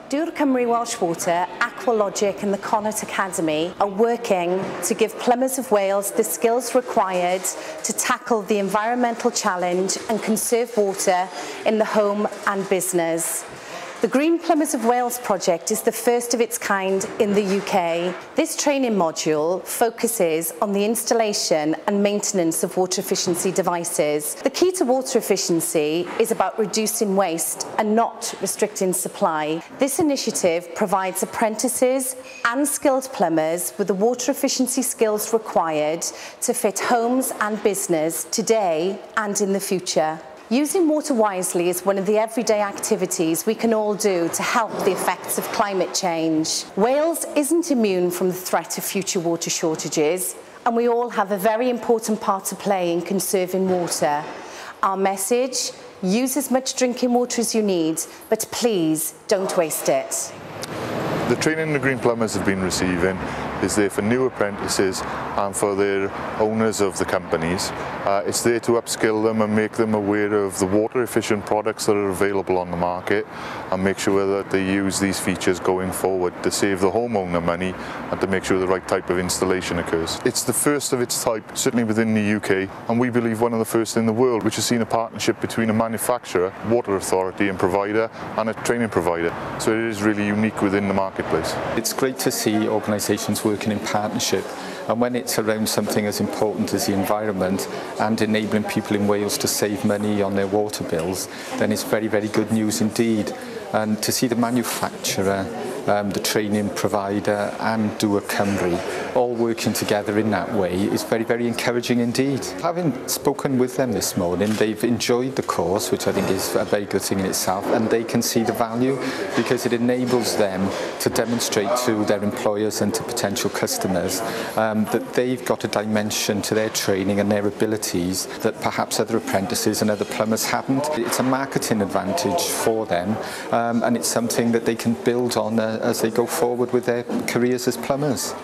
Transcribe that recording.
Dŵr Cymru Welsh Water, Aqualogic and the Connaught Academy are working to give plumbers of Wales the skills required to tackle the environmental challenge and conserve water in the home and business. The Green Plumbers of Wales project is the first of its kind in the UK. This training module focuses on the installation and maintenance of water efficiency devices. The key to water efficiency is about reducing waste and not restricting supply. This initiative provides apprentices and skilled plumbers with the water efficiency skills required to fit homes and business today and in the future. Using water wisely is one of the everyday activities we can all do to help the effects of climate change. Wales isn't immune from the threat of future water shortages, and we all have a very important part to play in conserving water. Our message: use as much drinking water as you need, but please don't waste it. The training the Green Plumbers have been receiving is there for new apprentices and for their owners of the companies. It's there to upskill them and make them aware of the water efficient products that are available on the market and make sure that they use these features going forward to save the homeowner money and to make sure the right type of installation occurs. It's the first of its type, certainly within the UK, and we believe one of the first in the world, which has seen a partnership between a manufacturer, water authority and provider, and a training provider. So it is really unique within the marketplace. It's great to see organisations working in partnership, and when it's around something as important as the environment and enabling people in Wales to save money on their water bills, then it's very, very good news indeed. And to see the manufacturer, the training provider and Dŵr Cymru all working together in that way is very, very encouraging indeed. Having spoken with them this morning, they've enjoyed the course, which I think is a very good thing in itself, and they can see the value because it enables them to demonstrate to their employers and to potential customers that they've got a dimension to their training and their abilities that perhaps other apprentices and other plumbers haven't. It's a marketing advantage for them, and it's something that they can build on as they go forward with their careers as plumbers.